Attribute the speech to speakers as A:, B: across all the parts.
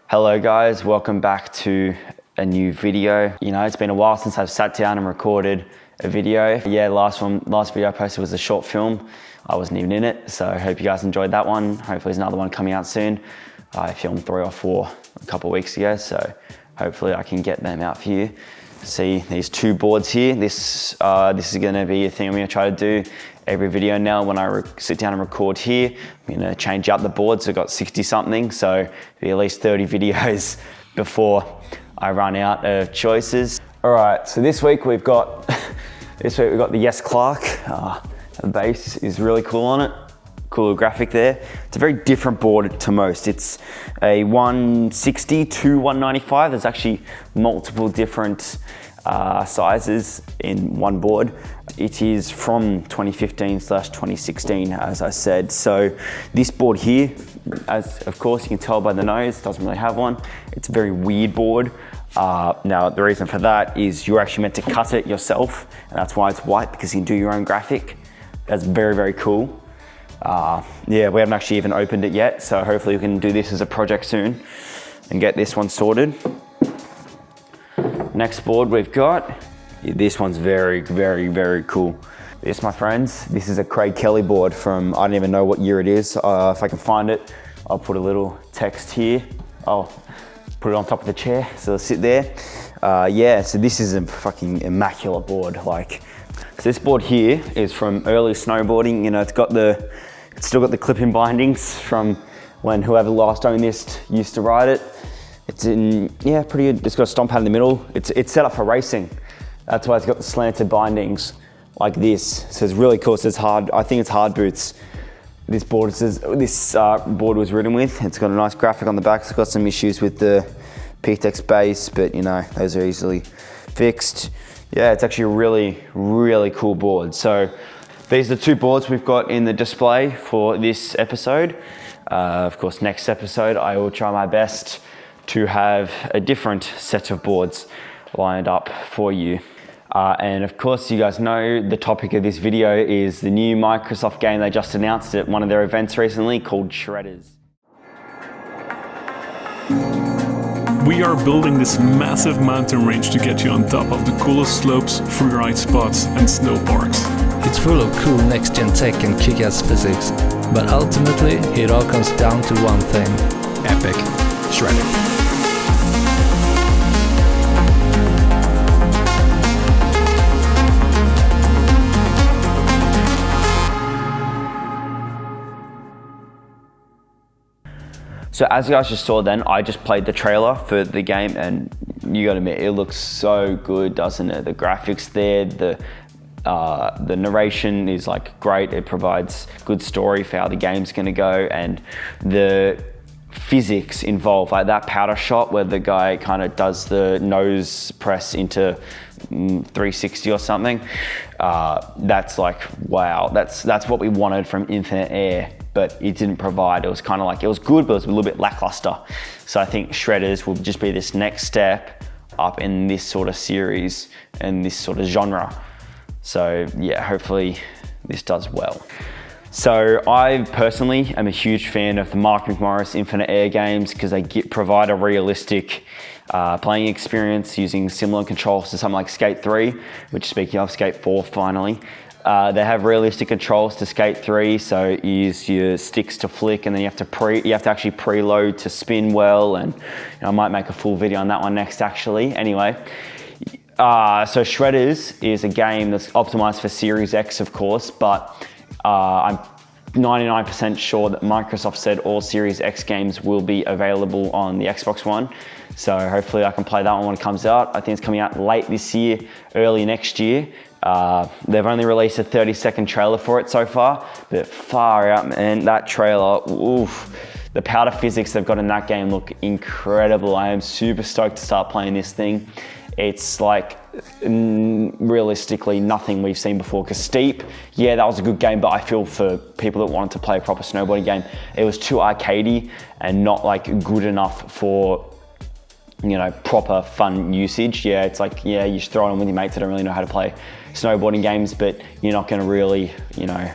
A: Hello guys, welcome back to a new video. You know, it's been a while since I've sat down and recorded a video. Yeah, last video I posted was a short film. I wasn't even in it, so I hope you guys enjoyed that one. Hopefully there's another one coming out soon. I filmed 3 or 4 a couple of weeks ago, so hopefully I can get them out for you. See these 2 boards here. This is gonna be a thing I'm gonna try to do every video now. When I sit down and record here, I'm gonna change up the boards. I've got 60 something, so it'll be at least 30 videos before I run out of choices. All right, so this week we've got the Yes Clark. The base is really cool on it. Cool graphic there. It's a very different board to most. It's a 160 to 195. There's actually multiple different sizes in one board. It is from 2015/2016, as I said. So this board here, as of course you can tell by the nose, doesn't really have one. It's a very weird board. Now the reason for that is you're actually meant to cut it yourself, and that's why it's white, because you can do your own graphic. That's very, very cool. Yeah, we haven't actually even opened it yet, so hopefully we can do this as a project soon and get this one sorted. Next board we've got, this one's very, very, very cool. This, my friends, this is a Craig Kelly board from, I don't even know what year it is. If I can find it, I'll put a little text here. I'll put it on top of the chair, so it'll sit there. Yeah, so this is a fucking immaculate board. Like, so this board here is from early snowboarding. You know, it's still got the clip-in bindings from when whoever last owned this used to ride it. It's in, yeah, pretty good. It's got a stomp pad in the middle. It's set up for racing. That's why it's got the slanted bindings like this. So it's really cool. It says hard, I think it's hard boots. This board board was ridden with. It's got a nice graphic on the back. It's got some issues with the PTEX base, but you know, those are easily fixed. Yeah, it's actually a really, really cool board. So these are the 2 boards we've got in the display for this episode. Of course, next episode, I will try my best to have a different set of boards lined up for you. And of course, you guys know the topic of this video is the new Microsoft game they just announced at one of their events recently called Shredders.
B: We are building this massive mountain range to get you on top of the coolest slopes, freeride spots and snow parks.
C: It's full of cool next-gen tech and kick-ass physics, but ultimately it all comes down to one thing: epic shredding.
A: So as you guys just saw then, I just played the trailer for the game, and you gotta admit, it looks so good, doesn't it? The graphics there, the narration is like great. It provides good story for how the game's gonna go, and the physics involved, like that powder shot where the guy kind of does the nose press into 360 or something. That's like, wow, that's what we wanted from Infinite Air, but it didn't provide. It was kind of like, it was good, but it was a little bit lackluster. So I think Shredders will just be this next step up in this sort of series and this sort of genre. So yeah, hopefully this does well. So I personally am a huge fan of the Mark McMorris Infinite Air games because they provide a realistic playing experience using similar controls to something like Skate 3, which, speaking of, Skate 4 finally. They have realistic controls to Skate 3, so you use your sticks to flick, and then you have to actually preload to spin well, and you know, I might make a full video on that one next actually. Anyway, so Shredders is a game that's optimized for Series X, of course, but I'm 99% sure that Microsoft said all Series X games will be available on the Xbox One. So hopefully I can play that one when it comes out. I think it's coming out late this year, early next year. They've only released a 30-second trailer for it so far, but far out, man, that trailer, oof. The powder physics they've got in that game look incredible. I am super stoked to start playing this thing. It's like realistically nothing we've seen before, because Steep, yeah, that was a good game, but I feel for people that wanted to play a proper snowboarding game, it was too arcadey and not like good enough for, you know, proper fun usage. Yeah, it's like, yeah, you should throw it on with your mates that don't really know how to play snowboarding games, but you're not going to really, you know,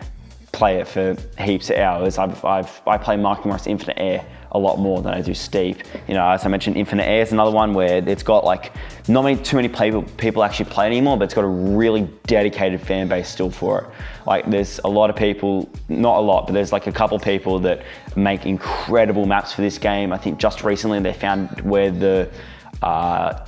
A: play it for heaps of hours. I play Mark McMorris Infinite Air a lot more than I do Steep. You know, as I mentioned, Infinite Air is another one where it's got like not too many people actually play anymore, but it's got a really dedicated fan base still for it. Like there's a lot of people, not a lot, but there's like a couple people that make incredible maps for this game. I think just recently they found where the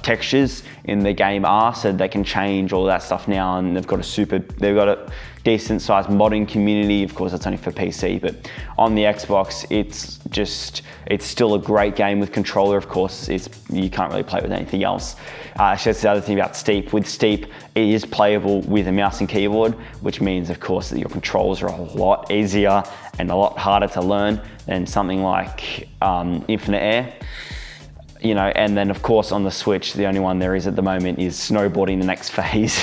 A: textures in the game are, so they can change all that stuff now, and they've got a decent sized modding community. Of course, that's only for PC, but on the Xbox, it's still a great game with controller. Of course, you can't really play it with anything else. Actually, that's the other thing about Steep. With Steep, it is playable with a mouse and keyboard, which means, of course, that your controls are a lot easier and a lot harder to learn than something like Infinite Air. You know, and then of course on the Switch, the only one there is at the moment is Snowboarding the Next Phase,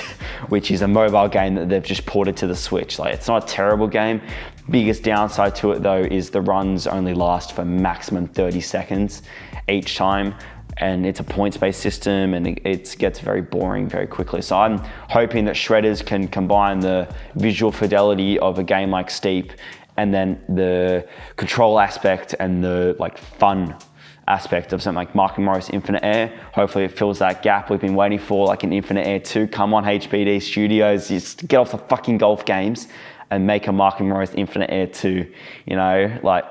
A: which is a mobile game that they've just ported to the Switch. Like, it's not a terrible game. Biggest downside to it though is the runs only last for maximum 30 seconds each time, and it's a points-based system, and it gets very boring very quickly. So I'm hoping that Shredders can combine the visual fidelity of a game like Steep and then the control aspect and the like fun aspect of something like Mark McMorris Infinite Air. Hopefully it fills that gap we've been waiting for, like an Infinite Air 2. Come on, HBD Studios, just get off the fucking golf games and make a Mark McMorris Infinite Air 2. You know, like,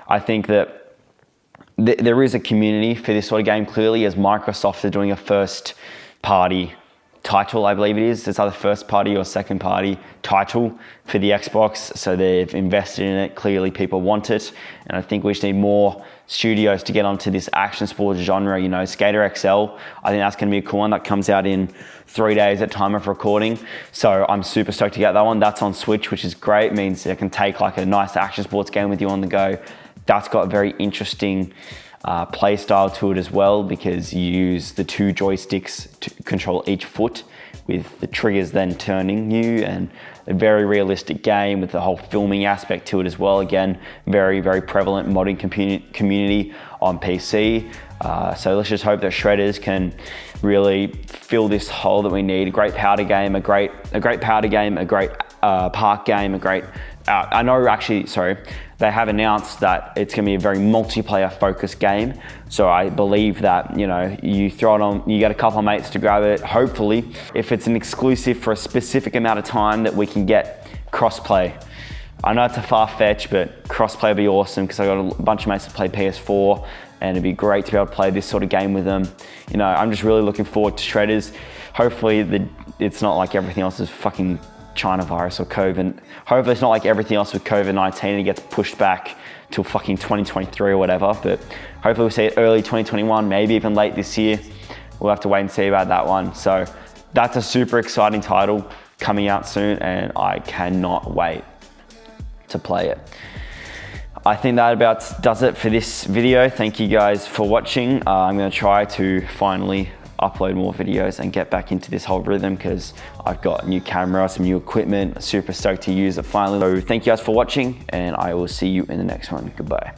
A: I think that there is a community for this sort of game, clearly, as Microsoft are doing a first party title, I believe it is. It's either first party or second party title for the Xbox, so they've invested in it. Clearly people want it, and I think we just need more studios to get onto this action sports genre. You know, Skater XL, I think that's going to be a cool one. That comes out in 3 days at time of recording, so I'm super stoked to get that one. That's on Switch, which is great. It means I can take like a nice action sports game with you on the go. That's got a very interesting play style to it as well, because you use the 2 joysticks to control each foot, with the triggers then turning you, and a very realistic game with the whole filming aspect to it as well. Again, very, very prevalent modding community on PC. So let's just hope that Shredders can really fill this hole that we need. A great powder game, a great powder game, a great park game, a great, I know actually, sorry, they have announced that it's going to be a very multiplayer focused game. So I believe that, you know, you throw it on, you get a couple of mates to grab it. Hopefully, if it's an exclusive for a specific amount of time, that we can get crossplay. I know it's a far-fetched, but crossplay would be awesome, because I got a bunch of mates that play PS4, and it'd be great to be able to play this sort of game with them. You know, I'm just really looking forward to Shredders. Hopefully it's not like everything else is fucking China virus or COVID. Hopefully it's not like everything else with COVID-19 and it gets pushed back till fucking 2023 or whatever, but hopefully we'll see it early 2021, maybe even late this year. We'll have to wait and see about that one. So that's a super exciting title coming out soon, and I cannot wait to play it. I think that about does it for this video. Thank you guys for watching. I'm going to try to finally upload more videos and get back into this whole rhythm, because I've got a new camera, some new equipment, super stoked to use it finally. So thank you guys for watching, and I will see you in the next one. Goodbye.